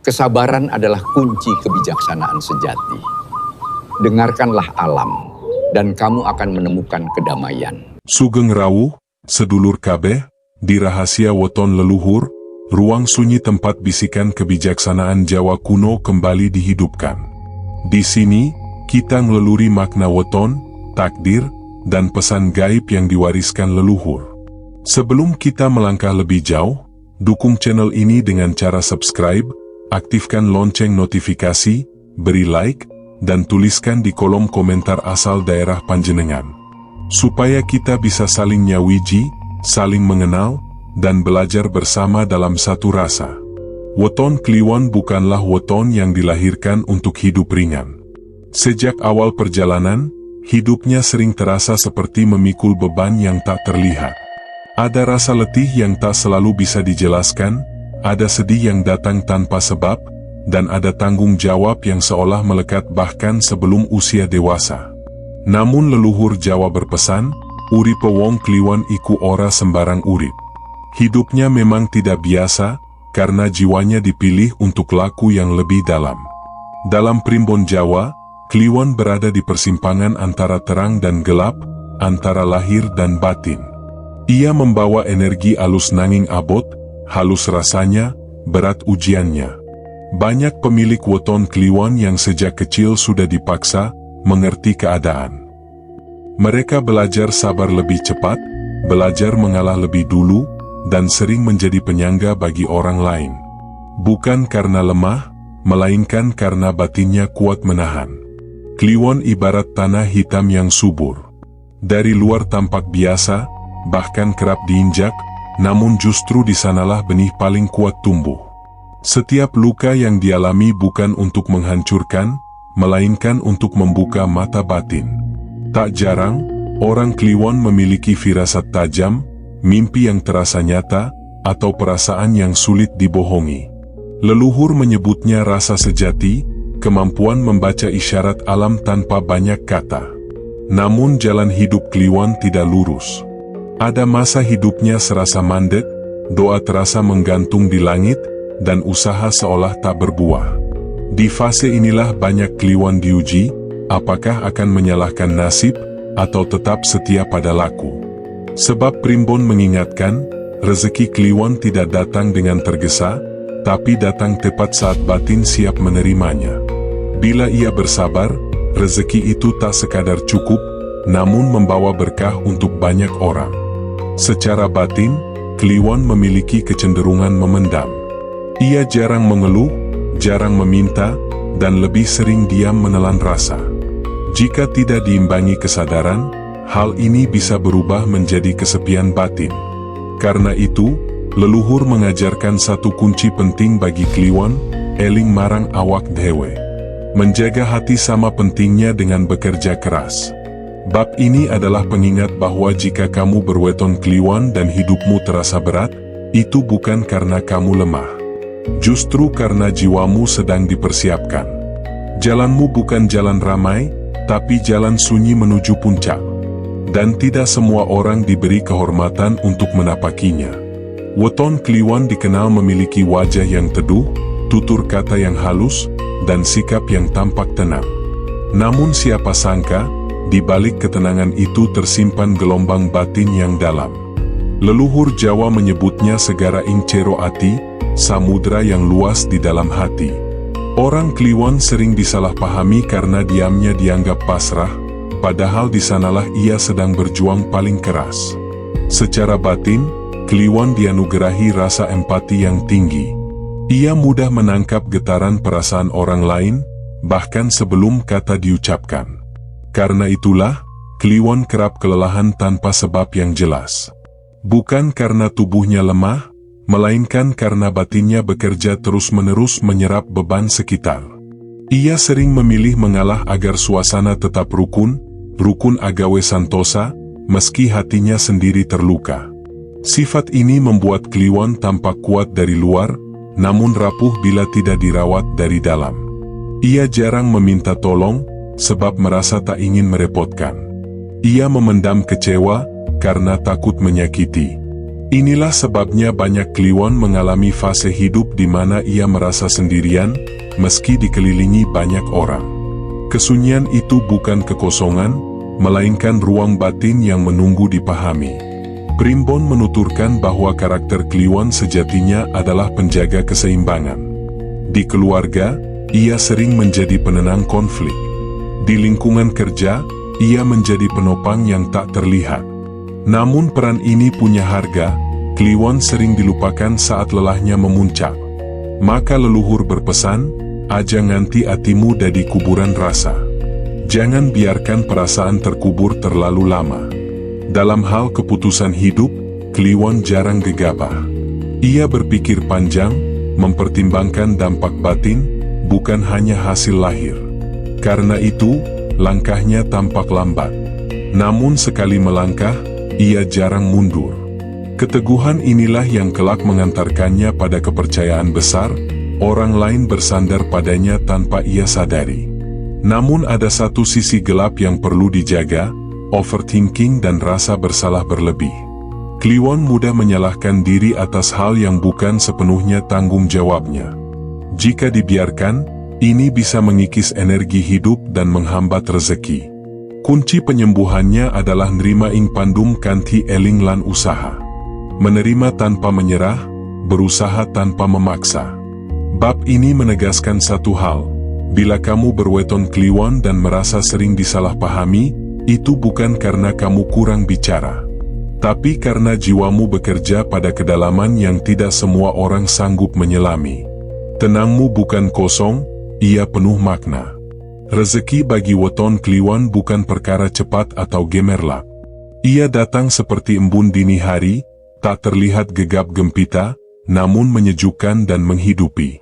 Kesabaran adalah kunci kebijaksanaan sejati. Dengarkanlah alam, dan kamu akan menemukan kedamaian. Sugeng rawuh, sedulur kabeh, di rahasia weton leluhur, ruang sunyi tempat bisikan kebijaksanaan Jawa kuno kembali dihidupkan. Di sini, kita ngeleluri makna weton, takdir, dan pesan gaib yang diwariskan leluhur. Sebelum kita melangkah lebih jauh, dukung channel ini dengan cara subscribe, aktifkan lonceng notifikasi, beri like, dan tuliskan di kolom komentar asal daerah panjenengan. Supaya kita bisa saling nyawiji, saling mengenal, dan belajar bersama dalam satu rasa. Weton Kliwon bukanlah weton yang dilahirkan untuk hidup ringan. Sejak awal perjalanan, hidupnya sering terasa seperti memikul beban yang tak terlihat. Ada rasa letih yang tak selalu bisa dijelaskan, ada sedih yang datang tanpa sebab, dan ada tanggung jawab yang seolah melekat bahkan sebelum usia dewasa. Namun leluhur Jawa berpesan, uripe wong Kliwon iku ora sembarang urip. Hidupnya memang tidak biasa, karena jiwanya dipilih untuk laku yang lebih dalam. Dalam primbon Jawa, Kliwon berada di persimpangan antara terang dan gelap, antara lahir dan batin. Ia membawa energi alus nanging abot, halus rasanya, berat ujiannya. Banyak pemilik weton Kliwon yang sejak kecil sudah dipaksa mengerti keadaan. Mereka belajar sabar lebih cepat, belajar mengalah lebih dulu, dan sering menjadi penyangga bagi orang lain. Bukan karena lemah, melainkan karena batinnya kuat menahan. Kliwon ibarat tanah hitam yang subur. Dari luar tampak biasa, bahkan kerap diinjak, namun justru di sanalah benih paling kuat tumbuh. Setiap luka yang dialami bukan untuk menghancurkan, melainkan untuk membuka mata batin. Tak jarang, orang Kliwon memiliki firasat tajam, mimpi yang terasa nyata, atau perasaan yang sulit dibohongi. Leluhur menyebutnya rasa sejati, kemampuan membaca isyarat alam tanpa banyak kata. Namun jalan hidup Kliwon tidak lurus. Ada masa hidupnya serasa mandek, doa terasa menggantung di langit, dan usaha seolah tak berbuah. Di fase inilah banyak Kliwon diuji, apakah akan menyalahkan nasib, atau tetap setia pada laku. Sebab primbon mengingatkan, rezeki Kliwon tidak datang dengan tergesa, tapi datang tepat saat batin siap menerimanya. Bila ia bersabar, rezeki itu tak sekadar cukup, namun membawa berkah untuk banyak orang. Secara batin, Kliwon memiliki kecenderungan memendam. Ia jarang mengeluh, jarang meminta, dan lebih sering diam menelan rasa. Jika tidak diimbangi kesadaran, hal ini bisa berubah menjadi kesepian batin. Karena itu, leluhur mengajarkan satu kunci penting bagi Kliwon, eling marang awak dhewe. Menjaga hati sama pentingnya dengan bekerja keras. Bab ini adalah pengingat bahwa jika kamu berweton Kliwon dan hidupmu terasa berat, itu bukan karena kamu lemah. Justru karena jiwamu sedang dipersiapkan. Jalanmu bukan jalan ramai, tapi jalan sunyi menuju puncak. Dan tidak semua orang diberi kehormatan untuk menapakinya. Weton Kliwon dikenal memiliki wajah yang teduh, tutur kata yang halus, dan sikap yang tampak tenang. Namun siapa sangka, di balik ketenangan itu tersimpan gelombang batin yang dalam. Leluhur Jawa menyebutnya segara ing cero ati, samudra yang luas di dalam hati. Orang Kliwon sering disalahpahami karena diamnya dianggap pasrah, padahal di sanalah ia sedang berjuang paling keras. Secara batin, Kliwon dianugerahi rasa empati yang tinggi. Ia mudah menangkap getaran perasaan orang lain, bahkan sebelum kata diucapkan. Karena itulah, Kliwon kerap kelelahan tanpa sebab yang jelas. Bukan karena tubuhnya lemah, melainkan karena batinnya bekerja terus-menerus menyerap beban sekitar. Ia sering memilih mengalah agar suasana tetap rukun agawe santosa, meski hatinya sendiri terluka. Sifat ini membuat Kliwon tampak kuat dari luar, namun rapuh bila tidak dirawat dari dalam. Ia jarang meminta tolong, sebab merasa tak ingin merepotkan. Ia memendam kecewa, karena takut menyakiti. Inilah sebabnya banyak Kliwon mengalami fase hidup di mana ia merasa sendirian, meski dikelilingi banyak orang. Kesunyian itu bukan kekosongan, melainkan ruang batin yang menunggu dipahami. Primbon menuturkan bahwa karakter Kliwon sejatinya adalah penjaga keseimbangan. Di keluarga, ia sering menjadi penenang konflik. Di lingkungan kerja, ia menjadi penopang yang tak terlihat. Namun peran ini punya harga. Kliwon sering dilupakan saat lelahnya memuncak. Maka leluhur berpesan, aja nganti atimu dadi kuburan rasa. Jangan biarkan perasaan terkubur terlalu lama. Dalam hal keputusan hidup, Kliwon jarang gegabah. Ia berpikir panjang, mempertimbangkan dampak batin, bukan hanya hasil lahir. Karena itu, langkahnya tampak lambat. Namun sekali melangkah, ia jarang mundur. Keteguhan inilah yang kelak mengantarkannya pada kepercayaan besar, orang lain bersandar padanya tanpa ia sadari. Namun ada satu sisi gelap yang perlu dijaga, overthinking dan rasa bersalah berlebih. Kliwon mudah menyalahkan diri atas hal yang bukan sepenuhnya tanggung jawabnya. Jika dibiarkan, ini bisa mengikis energi hidup dan menghambat rezeki. Kunci penyembuhannya adalah nerima ing pandum kanthi eling lan usaha. Menerima tanpa menyerah, berusaha tanpa memaksa. Bab ini menegaskan satu hal, bila kamu berweton Kliwon dan merasa sering disalahpahami, itu bukan karena kamu kurang bicara, tapi karena jiwamu bekerja pada kedalaman yang tidak semua orang sanggup menyelami. Tenangmu bukan kosong, ia penuh makna. Rezeki bagi weton Kliwon bukan perkara cepat atau gemerlap. Ia datang seperti embun dini hari, tak terlihat gegap gempita, namun menyejukkan dan menghidupi.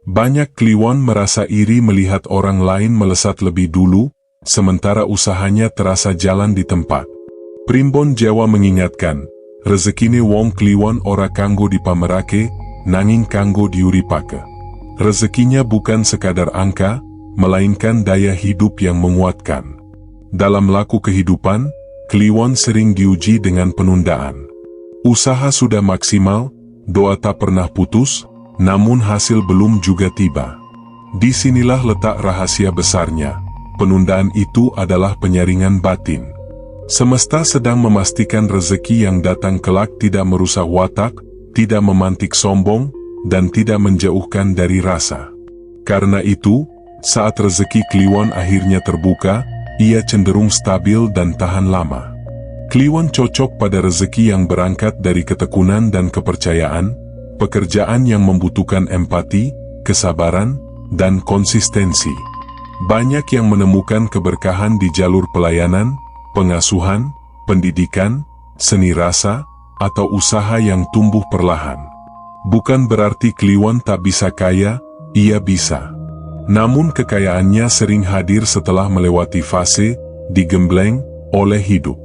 Banyak Kliwon merasa iri melihat orang lain melesat lebih dulu, sementara usahanya terasa jalan di tempat. Primbon Jawa mengingatkan, rezekine wong Kliwon ora kanggo dipamerake, nanging kanggo diuripake. Rezekinya bukan sekadar angka, melainkan daya hidup yang menguatkan. Dalam laku kehidupan, Kliwon sering diuji dengan penundaan. Usaha sudah maksimal, doa tak pernah putus, namun hasil belum juga tiba. Disinilah letak rahasia besarnya, penundaan itu adalah penyaringan batin. Semesta sedang memastikan rezeki yang datang kelak tidak merusak watak, tidak memantik sombong, dan tidak menjauhkan dari rasa. Karena itu, saat rezeki Kliwon akhirnya terbuka, ia cenderung stabil dan tahan lama. Kliwon cocok pada rezeki yang berangkat dari ketekunan dan kepercayaan, pekerjaan yang membutuhkan empati, kesabaran, dan konsistensi. Banyak yang menemukan keberkahan di jalur pelayanan, pengasuhan, pendidikan, seni rasa, atau usaha yang tumbuh perlahan. Bukan berarti Kliwon tak bisa kaya, ia bisa. Namun kekayaannya sering hadir setelah melewati fase, digembleng, oleh hidup.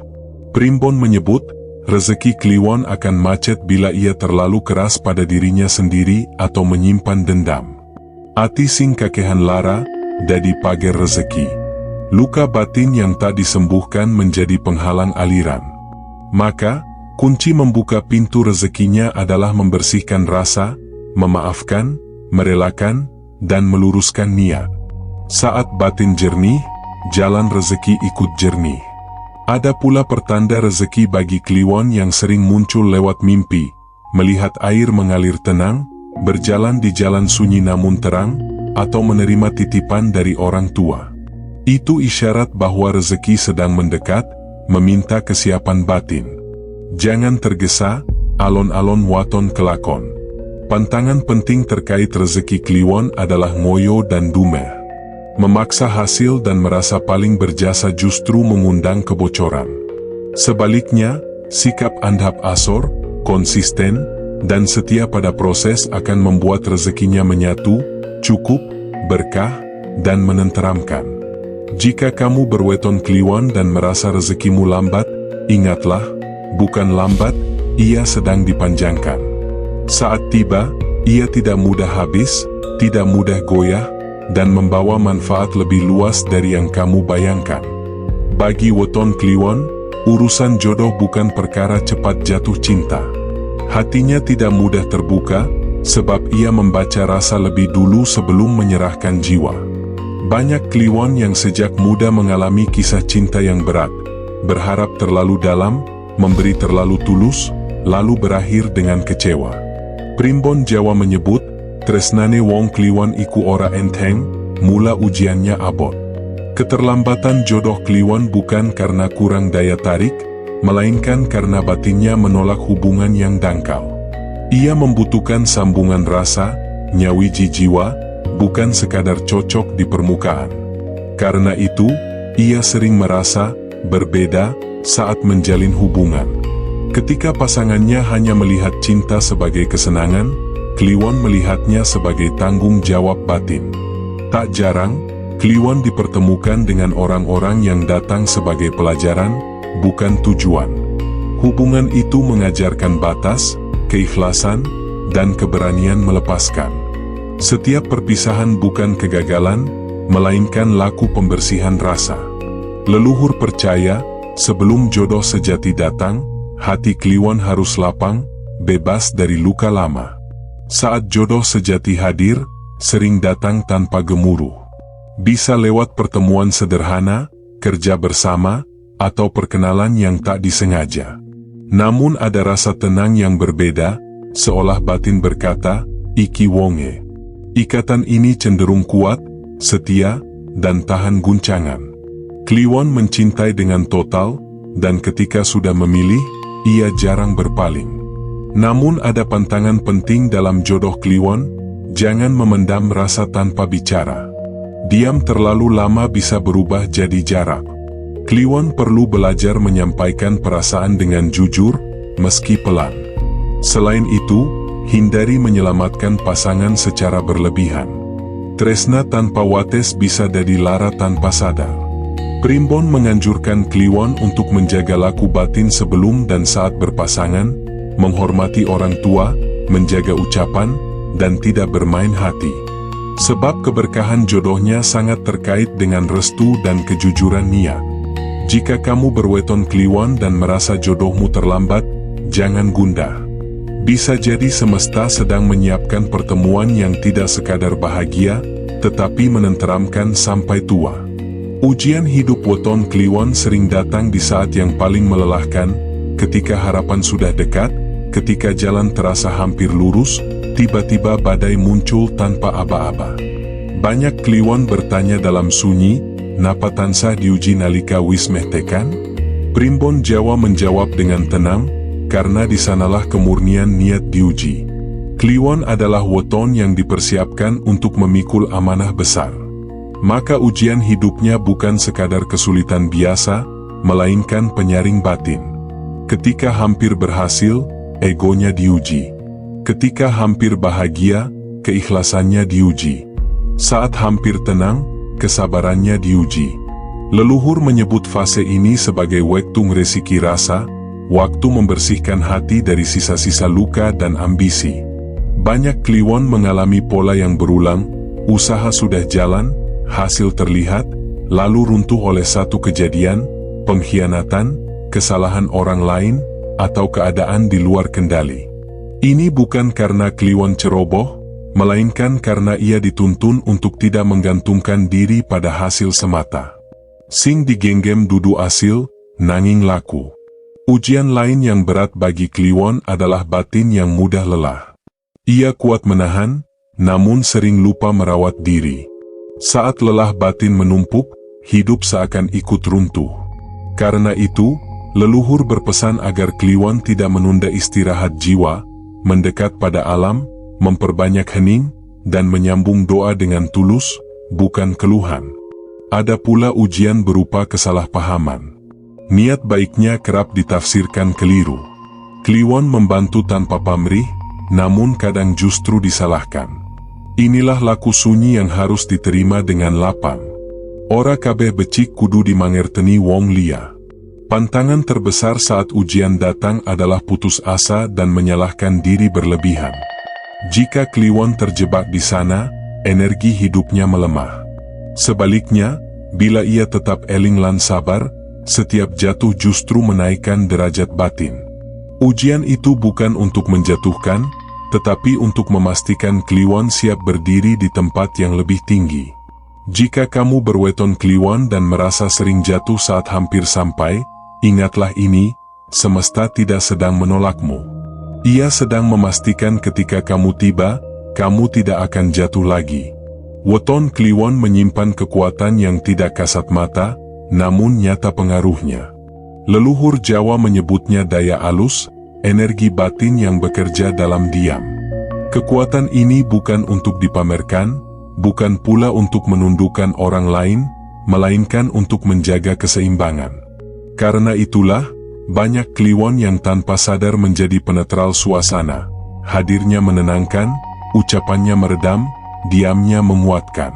Primbon menyebut, rezeki Kliwon akan macet bila ia terlalu keras pada dirinya sendiri atau menyimpan dendam. Ati sing kakehan lara, dadi pager rezeki. Luka batin yang tak disembuhkan menjadi penghalang aliran. Maka, kunci membuka pintu rezekinya adalah membersihkan rasa, memaafkan, merelakan, dan meluruskan niat. Saat batin jernih, jalan rezeki ikut jernih. Ada pula pertanda rezeki bagi Kliwon yang sering muncul lewat mimpi, melihat air mengalir tenang, berjalan di jalan sunyi namun terang, atau menerima titipan dari orang tua. Itu isyarat bahwa rezeki sedang mendekat, meminta kesiapan batin. Jangan tergesa, alon-alon waton kelakon. Pantangan penting terkait rezeki Kliwon adalah ngoyo dan dumeh. Memaksa hasil dan merasa paling berjasa justru mengundang kebocoran. Sebaliknya, sikap andhap asor, konsisten, dan setia pada proses akan membuat rezekinya menyatu, cukup, berkah, dan menenteramkan. Jika kamu berweton Kliwon dan merasa rezekimu lambat, ingatlah, bukan lambat, ia sedang dipanjangkan. Saat tiba, ia tidak mudah habis, tidak mudah goyah, dan membawa manfaat lebih luas dari yang kamu bayangkan. Bagi weton Kliwon, urusan jodoh bukan perkara cepat jatuh cinta. Hatinya tidak mudah terbuka, sebab ia membaca rasa lebih dulu sebelum menyerahkan jiwa. Banyak Kliwon yang sejak muda mengalami kisah cinta yang berat, berharap terlalu dalam, memberi terlalu tulus, lalu berakhir dengan kecewa. Primbon Jawa menyebut, tresnane wong Kliwon iku ora enteng, mula ujiannya abot. Keterlambatan jodoh Kliwon bukan karena kurang daya tarik, melainkan karena batinnya menolak hubungan yang dangkal. Ia membutuhkan sambungan rasa, nyawiji jiwa, bukan sekadar cocok di permukaan. Karena itu, ia sering merasa berbeda saat menjalin hubungan. Ketika pasangannya hanya melihat cinta sebagai kesenangan, Kliwon melihatnya sebagai tanggung jawab batin. Tak jarang, Kliwon dipertemukan dengan orang-orang yang datang sebagai pelajaran, bukan tujuan. Hubungan itu mengajarkan batas, keikhlasan, dan keberanian melepaskan. Setiap perpisahan bukan kegagalan, melainkan laku pembersihan rasa. Leluhur percaya, sebelum jodoh sejati datang, hati Kliwon harus lapang, bebas dari luka lama. Saat jodoh sejati hadir, sering datang tanpa gemuruh. Bisa lewat pertemuan sederhana, kerja bersama, atau perkenalan yang tak disengaja. Namun ada rasa tenang yang berbeda, seolah batin berkata, iki wonge. Ikatan ini cenderung kuat, setia, dan tahan guncangan. Kliwon mencintai dengan total, dan ketika sudah memilih, ia jarang berpaling. Namun ada pantangan penting dalam jodoh Kliwon, jangan memendam rasa tanpa bicara. Diam terlalu lama bisa berubah jadi jarak. Kliwon perlu belajar menyampaikan perasaan dengan jujur, meski pelan. Selain itu, hindari menyelamatkan pasangan secara berlebihan. Tresna tanpa wates bisa jadi lara tanpa sadar. Primbon menganjurkan Kliwon untuk menjaga laku batin sebelum dan saat berpasangan, menghormati orang tua, menjaga ucapan, dan tidak bermain hati. Sebab keberkahan jodohnya sangat terkait dengan restu dan kejujuran niat. Jika kamu berweton Kliwon dan merasa jodohmu terlambat, jangan gundah. Bisa jadi semesta sedang menyiapkan pertemuan yang tidak sekadar bahagia, tetapi menenteramkan sampai tua. Ujian hidup weton Kliwon sering datang di saat yang paling melelahkan, ketika harapan sudah dekat, ketika jalan terasa hampir lurus, tiba-tiba badai muncul tanpa aba-aba. Banyak Kliwon bertanya dalam sunyi, napa tansah diuji nalika wis meh tekan? Primbon Jawa menjawab dengan tenang, karena di sanalah kemurnian niat diuji. Kliwon adalah weton yang dipersiapkan untuk memikul amanah besar. Maka ujian hidupnya bukan sekadar kesulitan biasa, melainkan penyaring batin. Ketika hampir berhasil, egonya diuji. Ketika hampir bahagia, keikhlasannya diuji. Saat hampir tenang, kesabarannya diuji. Leluhur menyebut fase ini sebagai waktu ngresiki rasa, waktu membersihkan hati dari sisa-sisa luka dan ambisi. Banyak Kliwon mengalami pola yang berulang, usaha sudah jalan, hasil terlihat, lalu runtuh oleh satu kejadian, pengkhianatan, kesalahan orang lain, atau keadaan di luar kendali. Ini bukan karena Kliwon ceroboh, melainkan karena ia dituntun untuk tidak menggantungkan diri pada hasil semata. Sing digenggam dudu asil, nanging laku. Ujian lain yang berat bagi Kliwon adalah batin yang mudah lelah. Ia kuat menahan, namun sering lupa merawat diri. Saat lelah batin menumpuk, hidup seakan ikut runtuh. Karena itu, leluhur berpesan agar Kliwon tidak menunda istirahat jiwa, mendekat pada alam, memperbanyak hening, dan menyambung doa dengan tulus, bukan keluhan. Ada pula ujian berupa kesalahpahaman. Niat baiknya kerap ditafsirkan keliru. Kliwon membantu tanpa pamrih, namun kadang justru disalahkan. Inilah laku sunyi yang harus diterima dengan lapang. Ora kabeh becik kudu dimangerteni wong liya. Pantangan terbesar saat ujian datang adalah putus asa dan menyalahkan diri berlebihan. Jika Kliwon terjebak di sana, energi hidupnya melemah. Sebaliknya, bila ia tetap eling lan sabar, setiap jatuh justru menaikkan derajat batin. Ujian itu bukan untuk menjatuhkan, tetapi untuk memastikan Kliwon siap berdiri di tempat yang lebih tinggi. Jika kamu berweton Kliwon dan merasa sering jatuh saat hampir sampai, ingatlah ini, semesta tidak sedang menolakmu. Ia sedang memastikan ketika kamu tiba, kamu tidak akan jatuh lagi. Weton Kliwon menyimpan kekuatan yang tidak kasat mata, namun nyata pengaruhnya. Leluhur Jawa menyebutnya daya alus, energi batin yang bekerja dalam diam. Kekuatan ini bukan untuk dipamerkan, bukan pula untuk menundukkan orang lain, melainkan untuk menjaga keseimbangan. Karena itulah, banyak Kliwon yang tanpa sadar menjadi penetral suasana. Hadirnya menenangkan, ucapannya meredam, diamnya menguatkan.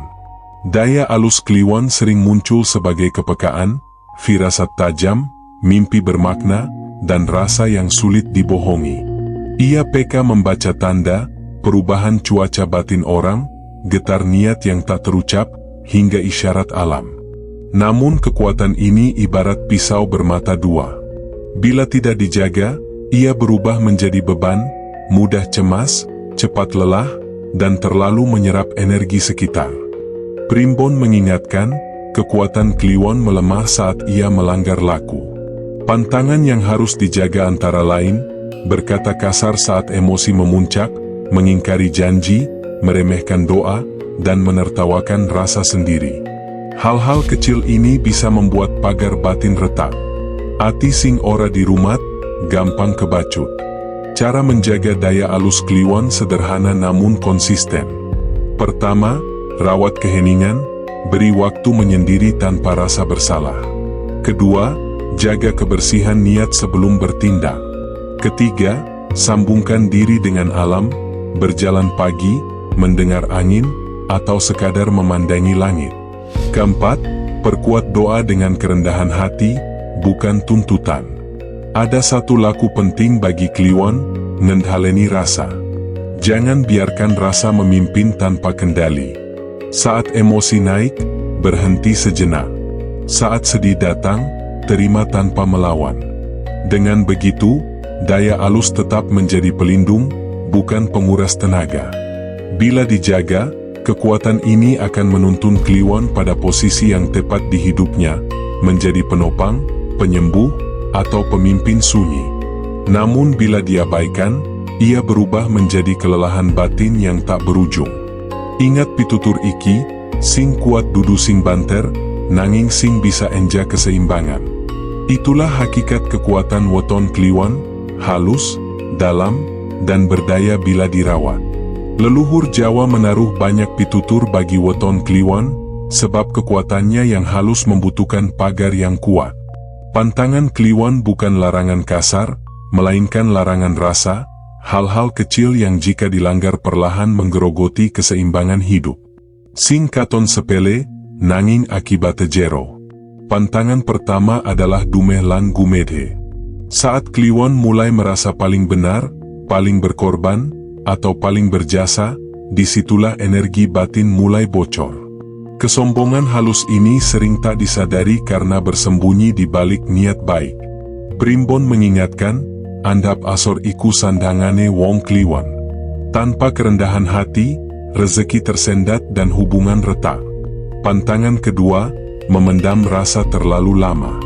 Daya alus Kliwon sering muncul sebagai kepekaan, firasat tajam, mimpi bermakna, dan rasa yang sulit dibohongi. Ia peka membaca tanda, perubahan cuaca batin orang, getar niat yang tak terucap, hingga isyarat alam. Namun kekuatan ini ibarat pisau bermata dua. Bila tidak dijaga, ia berubah menjadi beban, mudah cemas, cepat lelah, dan terlalu menyerap energi sekitar. Primbon mengingatkan, kekuatan Kliwon melemah saat ia melanggar laku. Pantangan yang harus dijaga antara lain, berkata kasar saat emosi memuncak, mengingkari janji, meremehkan doa, dan menertawakan rasa sendiri. Hal-hal kecil ini bisa membuat pagar batin retak. Ati sing ora dirumat, gampang kebacut. Cara menjaga daya alus Kliwon sederhana namun konsisten. Pertama, rawat keheningan, beri waktu menyendiri tanpa rasa bersalah. Kedua, jaga kebersihan niat sebelum bertindak. Ketiga, sambungkan diri dengan alam, berjalan pagi, mendengar angin, atau sekadar memandangi langit. Keempat, perkuat doa dengan kerendahan hati, bukan tuntutan. Ada satu laku penting bagi Kliwon, ngendhaleni rasa. Jangan biarkan rasa memimpin tanpa kendali. Saat emosi naik, berhenti sejenak. Saat sedih datang, terima tanpa melawan. Dengan begitu, daya alus tetap menjadi pelindung, bukan penguras tenaga. Bila dijaga, kekuatan ini akan menuntun Kliwon pada posisi yang tepat di hidupnya, menjadi penopang, penyembuh, atau pemimpin sunyi. Namun bila diabaikan, ia berubah menjadi kelelahan batin yang tak berujung. Ingat pitutur iki, sing kuat dudu sing banter, nanging sing bisa enja keseimbangan. Itulah hakikat kekuatan weton Kliwon, halus, dalam, dan berdaya bila dirawat. Leluhur Jawa menaruh banyak pitutur bagi weton Kliwon, sebab kekuatannya yang halus membutuhkan pagar yang kuat. Pantangan Kliwon bukan larangan kasar, melainkan larangan rasa, hal-hal kecil yang jika dilanggar perlahan menggerogoti keseimbangan hidup. Sing katon sepele, nanging akibat jero. Pantangan pertama adalah dumeh lan gumedhe. Saat Kliwon mulai merasa paling benar, paling berkorban, atau paling berjasa, disitulah energi batin mulai bocor. Kesombongan halus ini sering tak disadari karena bersembunyi di balik niat baik. Primbon mengingatkan, andhap asor iku sandangane wong Kliwon. Tanpa kerendahan hati, rezeki tersendat dan hubungan retak. Pantangan kedua, memendam rasa terlalu lama.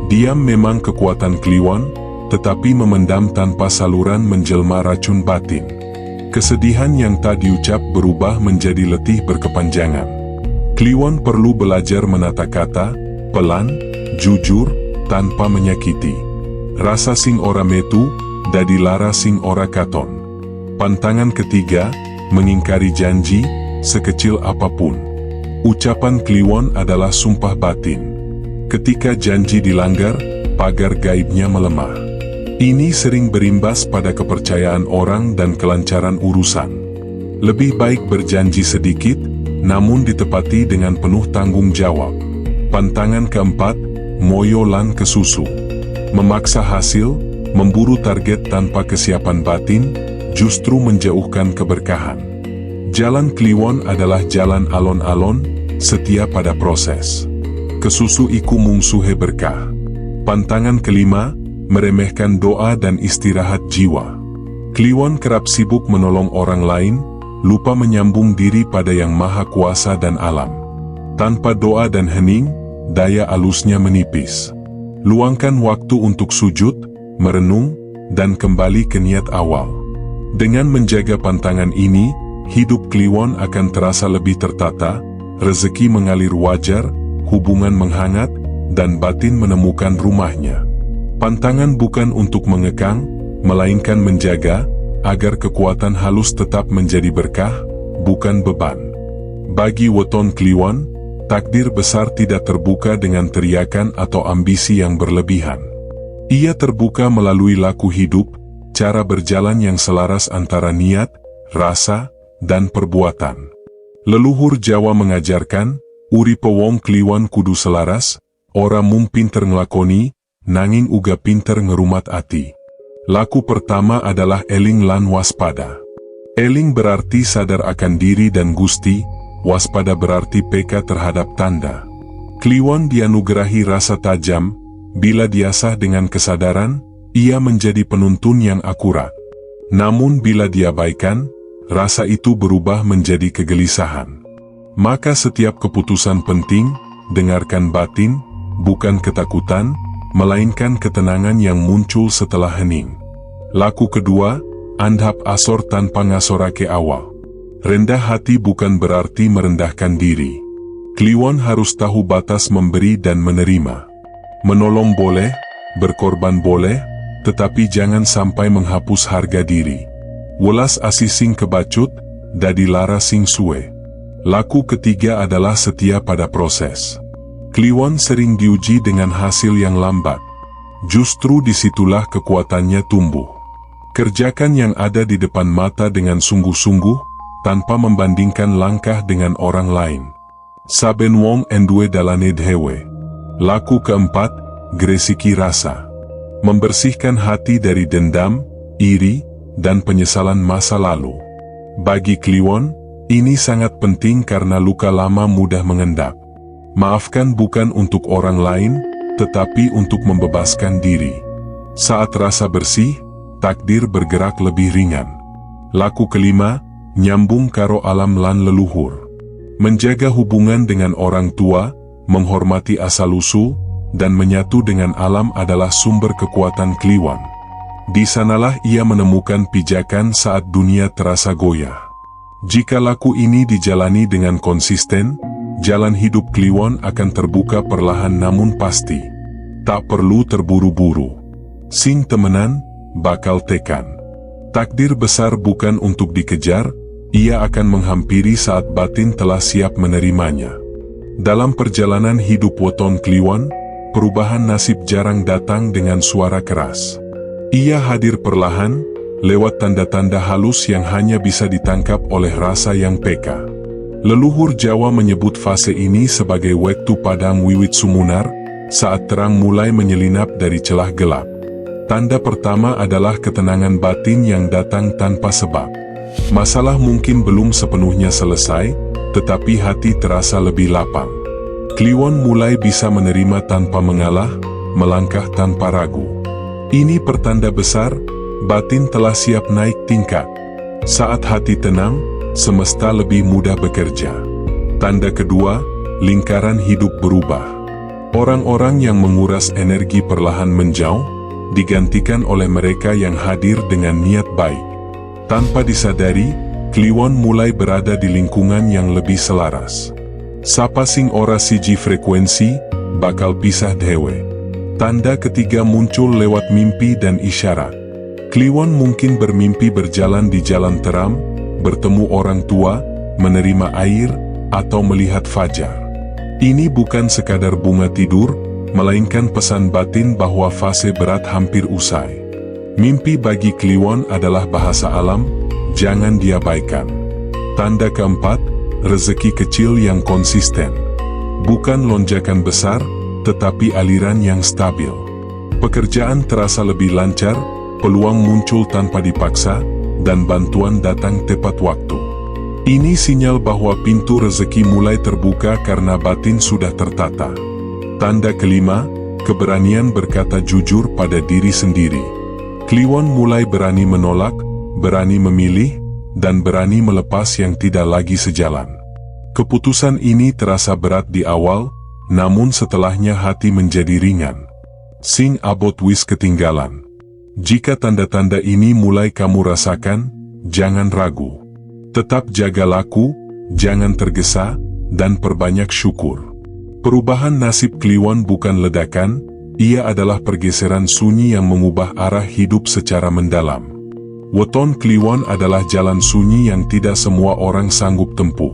Diam memang kekuatan Kliwon, tetapi memendam tanpa saluran menjelma racun batin. Kesedihan yang tak diucap berubah menjadi letih berkepanjangan. Kliwon perlu belajar menata kata, pelan, jujur, tanpa menyakiti. Rasa sing ora metu, dadi lara sing ora katon. Pantangan ketiga, mengingkari janji, sekecil apapun. Ucapan Kliwon adalah sumpah batin. Ketika janji dilanggar, pagar gaibnya melemah. Ini sering berimbas pada kepercayaan orang dan kelancaran urusan. Lebih baik berjanji sedikit, namun ditepati dengan penuh tanggung jawab. Pantangan keempat, moyo lan kesusu. Memaksa hasil, memburu target tanpa kesiapan batin, justru menjauhkan keberkahan. Jalan Kliwon adalah jalan alon-alon, setia pada proses. Kesusu iku mungsuhe berkah. Pantangan kelima, meremehkan doa dan istirahat jiwa. Kliwon kerap sibuk menolong orang lain, lupa menyambung diri pada Yang Maha Kuasa dan alam. Tanpa doa dan hening, daya alusnya menipis. Luangkan waktu untuk sujud, merenung, dan kembali ke niat awal. Dengan menjaga pantangan ini, hidup Kliwon akan terasa lebih tertata, rezeki mengalir wajar, hubungan menghangat, dan batin menemukan rumahnya. Pantangan bukan untuk mengekang, melainkan menjaga, agar kekuatan halus tetap menjadi berkah, bukan beban. Bagi weton Kliwon, takdir besar tidak terbuka dengan teriakan atau ambisi yang berlebihan. Ia terbuka melalui laku hidup, cara berjalan yang selaras antara niat, rasa, dan perbuatan. Leluhur Jawa mengajarkan, uripe wong Kliwon kudu selaras, ora mung pinter nglakoni, nanging uga pinter ngerumat ati. Laku pertama adalah eling lan waspada. Eling berarti sadar akan diri dan Gusti, waspada berarti peka terhadap tanda. Kliwon dianugerahi rasa tajam, bila diasah dengan kesadaran, ia menjadi penuntun yang akurat. Namun bila diabaikan, rasa itu berubah menjadi kegelisahan. Maka setiap keputusan penting, dengarkan batin, bukan ketakutan, melainkan ketenangan yang muncul setelah hening. Laku kedua, andhap asor tanpa ngasorake awal. Rendah hati bukan berarti merendahkan diri. Kliwon harus tahu batas memberi dan menerima. Menolong boleh, berkorban boleh, tetapi jangan sampai menghapus harga diri. Welas asih sing kebacut, dadi lara sing suwe. Laku ketiga adalah setia pada proses. Kliwon sering diuji dengan hasil yang lambat. Justru disitulah kekuatannya tumbuh. Kerjakan yang ada di depan mata dengan sungguh-sungguh, tanpa membandingkan langkah dengan orang lain. Saben wong enduwe dalane dhewe. Laku keempat, gresiki rasa. Membersihkan hati dari dendam, iri, dan penyesalan masa lalu. Bagi Kliwon, ini sangat penting karena luka lama mudah mengendap. Maafkan bukan untuk orang lain, tetapi untuk membebaskan diri. Saat rasa bersih, takdir bergerak lebih ringan. Laku kelima, nyambung karo alam lan leluhur. Menjaga hubungan dengan orang tua, menghormati asal-usul, dan menyatu dengan alam adalah sumber kekuatan Kliwon. Di sanalah ia menemukan pijakan saat dunia terasa goyah. Jika laku ini dijalani dengan konsisten, jalan hidup Kliwon akan terbuka perlahan namun pasti. Tak perlu terburu-buru. Sing temenan, bakal tekan. Takdir besar bukan untuk dikejar, ia akan menghampiri saat batin telah siap menerimanya. Dalam perjalanan hidup weton Kliwon, perubahan nasib jarang datang dengan suara keras. Ia hadir perlahan, lewat tanda-tanda halus yang hanya bisa ditangkap oleh rasa yang peka. Leluhur Jawa menyebut fase ini sebagai waktu padang wiwit sumunar, saat terang mulai menyelinap dari celah gelap. Tanda pertama adalah ketenangan batin yang datang tanpa sebab. Masalah mungkin belum sepenuhnya selesai, tetapi hati terasa lebih lapang. Kliwon mulai bisa menerima tanpa mengalah, melangkah tanpa ragu. Ini pertanda besar, batin telah siap naik tingkat. Saat hati tenang, semesta lebih mudah bekerja. Tanda kedua, lingkaran hidup berubah. Orang-orang yang menguras energi perlahan menjauh, digantikan oleh mereka yang hadir dengan niat baik. Tanpa disadari, Kliwon mulai berada di lingkungan yang lebih selaras. Sapa sing ora siji frekuensi, bakal pisah dewe. Tanda ketiga muncul lewat mimpi dan isyarat. Kliwon mungkin bermimpi berjalan di jalan teram, bertemu orang tua, menerima air, atau melihat fajar. Ini bukan sekadar bunga tidur, melainkan pesan batin bahwa fase berat hampir usai. Mimpi bagi Kliwon adalah bahasa alam, jangan diabaikan. Tanda keempat, rezeki kecil yang konsisten. Bukan lonjakan besar, tetapi aliran yang stabil. Pekerjaan terasa lebih lancar, peluang muncul tanpa dipaksa, dan bantuan datang tepat waktu. Ini sinyal bahwa pintu rezeki mulai terbuka karena batin sudah tertata. Tanda kelima, keberanian berkata jujur pada diri sendiri. Kliwon mulai berani menolak, berani memilih, dan berani melepas yang tidak lagi sejalan. Keputusan ini terasa berat di awal, namun setelahnya hati menjadi ringan. Sing abot wis ketinggalan. Jika tanda-tanda ini mulai kamu rasakan, jangan ragu. Tetap jaga laku, jangan tergesa, dan perbanyak syukur. Perubahan nasib Kliwon bukan ledakan, ia adalah pergeseran sunyi yang mengubah arah hidup secara mendalam. Weton Kliwon adalah jalan sunyi yang tidak semua orang sanggup tempuh.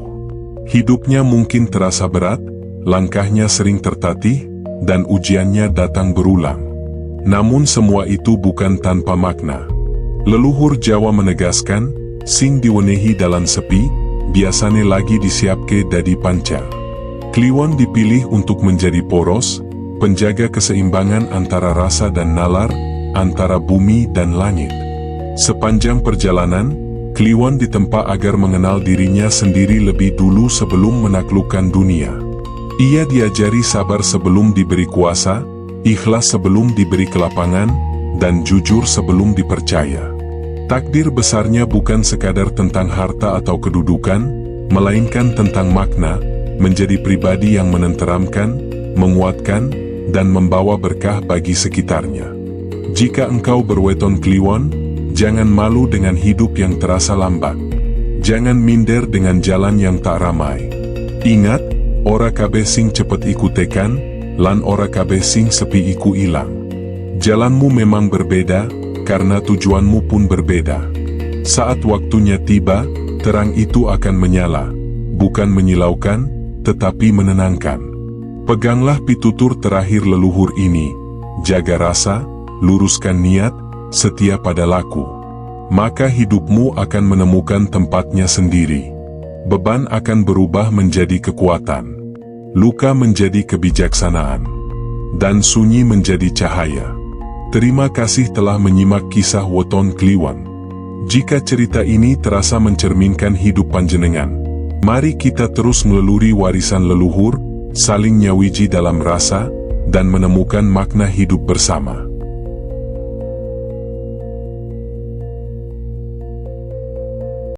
Hidupnya mungkin terasa berat, langkahnya sering tertatih, dan ujiannya datang berulang. Namun semua itu bukan tanpa makna. Leluhur Jawa menegaskan, sing diwenehi dalam sepi, biasane lagi disiapke dadi panca. Kliwon dipilih untuk menjadi poros, penjaga keseimbangan antara rasa dan nalar, antara bumi dan langit. Sepanjang perjalanan, Kliwon ditempa agar mengenal dirinya sendiri lebih dulu sebelum menaklukkan dunia. Ia diajari sabar sebelum diberi kuasa, ikhlas sebelum diberi kelapangan, dan jujur sebelum dipercaya. Takdir besarnya bukan sekadar tentang harta atau kedudukan, melainkan tentang makna, menjadi pribadi yang menenteramkan, menguatkan, dan membawa berkah bagi sekitarnya. Jika engkau berweton Kliwon, jangan malu dengan hidup yang terasa lambat. Jangan minder dengan jalan yang tak ramai. Ingat, ora kabeh sing cepet iku tekan, lan ora kabeh sing sepi iku ilang. Jalanmu memang berbeda, karena tujuanmu pun berbeda. Saat waktunya tiba, terang itu akan menyala, bukan menyilaukan, tetapi menenangkan. Peganglah pitutur terakhir leluhur ini, jaga rasa, luruskan niat, setia pada laku. Maka hidupmu akan menemukan tempatnya sendiri. Beban akan berubah menjadi kekuatan. Luka menjadi kebijaksanaan. Dan sunyi menjadi cahaya. Terima kasih telah menyimak kisah Weton Kliwon. Jika cerita ini terasa mencerminkan hidup panjenengan, mari kita terus meleluri warisan leluhur, saling nyawiji dalam rasa, dan menemukan makna hidup bersama.